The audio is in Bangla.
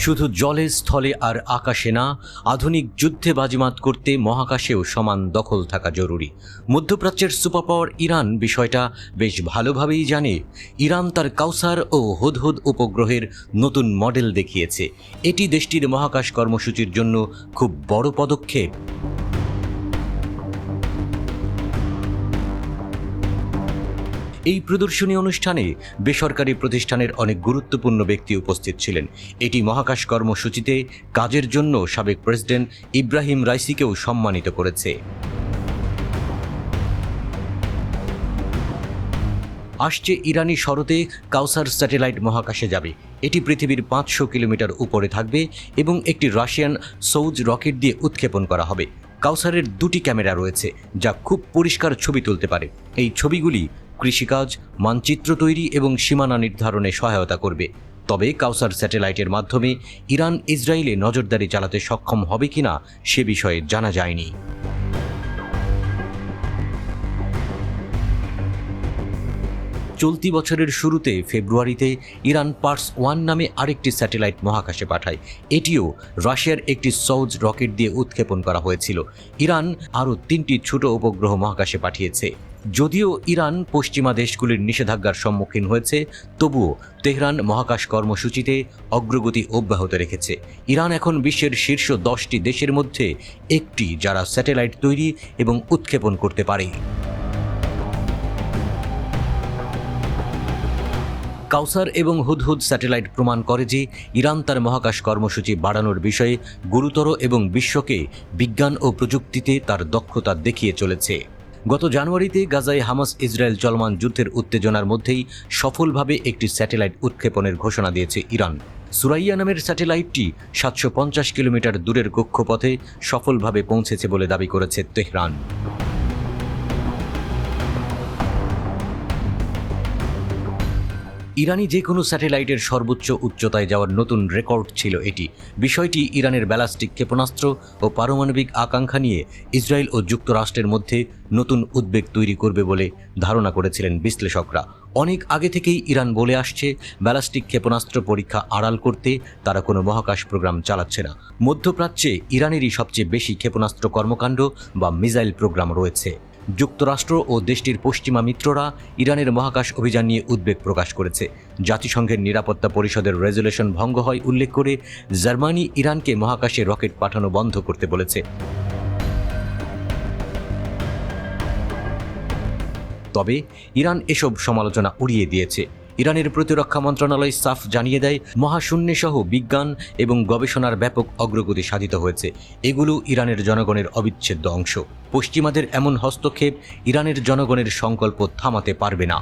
শুধু জলে, স্থলে আর আকাশে না, আধুনিক যুদ্ধে বাজিমাত করতে মহাকাশেও সমান দখল থাকা জরুরি। মধ্যপ্রাচ্যের সুপার পাওয়ার ইরান বিষয়টা বেশ ভালোভাবেই জানে। ইরান তার কাউসার ও হুদহুদ উপগ্রহের নতুন মডেল দেখিয়েছে। এটি দেশটির মহাকাশ কর্মসূচির জন্য খুব বড় পদক্ষেপ। এই প্রদর্শনী অনুষ্ঠানে বেসরকারি প্রতিষ্ঠানের অনেক গুরুত্বপূর্ণ ব্যক্তি উপস্থিত ছিলেন। এটি মহাকাশ কর্মসূচিতে কাজের জন্য সাবেক প্রেসিডেন্ট ইব্রাহিম রাইসিকেও সম্মানিত করেছে। আসছে ইরানি শরতে কাউসার স্যাটেলাইট মহাকাশে যাবে। এটি পৃথিবীর 500 কিলোমিটার উপরে থাকবে এবং একটি রাশিয়ান সৌজ রকেট দিয়ে উৎক্ষেপণ করা হবে। কাউসারের 2টি ক্যামেরা রয়েছে যা খুব পরিষ্কার ছবি তুলতে পারে। এই ছবিগুলি কৃষিকাজ, মানচিত্র তৈরি এবং সীমানা নির্ধারণে সহায়তা করবে। তবে কাউসার স্যাটেলাইটের মাধ্যমে ইরান ইসরায়েলে নজরদারি চালাতে সক্ষম হবে কিনা সে বিষয়ে জানা যায়নি। চলতি বছরের শুরুতে ফেব্রুয়ারিতে ইরান পার্স 1 নামে আরেকটি স্যাটেলাইট মহাকাশে পাঠায়। এটিও রাশিয়ার একটি সৌজ রকেট দিয়ে উৎক্ষেপণ করা হয়েছিল। ইরান আরও 3টি ছোট উপগ্রহ মহাকাশে পাঠিয়েছে। যদিও ইরান পশ্চিমা দেশগুলির নিষেধাজ্ঞার সম্মুখীন হয়েছে, তবুও তেহরান মহাকাশ কর্মসূচিতে অগ্রগতি অব্যাহত রেখেছে। ইরান এখন বিশ্বের শীর্ষ 10টি দেশের মধ্যে একটি যারা স্যাটেলাইট তৈরি এবং উৎক্ষেপণ করতে পারে। কাউসার এবং হুদহুদ স্যাটেলাইট প্রমাণ করে যে ইরান তার মহাকাশ কর্মসূচি বাড়ানোর বিষয়ে গুরুতর এবং বিশ্বকে বিজ্ঞান ও প্রযুক্তিতে তার দক্ষতা দেখিয়ে চলেছে। গত জানুয়ারিতে গাজায় হামাস ইসরায়েল চলমান যুদ্ধের উত্তেজনার মধ্যেই সফলভাবে একটি স্যাটেলাইট উৎক্ষেপণের ঘোষণা দিয়েছে ইরান। সুরাইয়া নামের স্যাটেলাইটটি 750 কিলোমিটার দূরের কক্ষপথে সফলভাবে পৌঁছেছে বলে দাবি করেছে তেহরান। ইরানি যে কোনো স্যাটেলাইটের সর্বোচ্চ উচ্চতায় যাওয়ার নতুন রেকর্ড ছিল এটি। বিষয়টি ইরানের ব্যালিস্টিক ক্ষেপণাস্ত্র ও পারমাণবিক আকাঙ্ক্ষা নিয়ে ইসরায়েল ও যুক্তরাষ্ট্রের মধ্যে নতুন উদ্বেগ তৈরি করবে বলে ধারণা করেছিলেন বিশ্লেষকরা। অনেক আগে থেকেই ইরান বলে আসছে, ব্যালিস্টিক ক্ষেপণাস্ত্র পরীক্ষা আড়াল করতে তারা কোনো মহাকাশ প্রোগ্রাম চালাচ্ছে না। মধ্যপ্রাচ্যে ইরানেরই সবচেয়ে বেশি ক্ষেপণাস্ত্র কর্মকাণ্ড বা মিসাইল প্রোগ্রাম রয়েছে। যুক্তরাষ্ট্র ও দেশটির পশ্চিমা মিত্ররা ইরানের মহাকাশ অভিযান নিয়ে উদ্বেগ প্রকাশ করেছে। জাতিসংঘের নিরাপত্তা পরিষদের রেজুলেশন ভঙ্গ হয় উল্লেখ করে জার্মানি ইরানকে মহাকাশে রকেট পাঠানো বন্ধ করতে বলেছে। তবে ইরান এসব সমালোচনা উড়িয়ে দিয়েছে। ইরানের প্রতিরক্ষা মন্ত্রণালয় সাফ জানিয়ে দেয়, মহাশূন্যে সহ বিজ্ঞান এবং গবেষণার ব্যাপক অগ্রগতি সাধিত হয়েছে। এগুলো ইরানের জনগণের অবিচ্ছেদ্য অংশ। পশ্চিমাদের এমন হস্তক্ষেপ ইরানের জনগণের সংকল্প থামাতে পারবে না।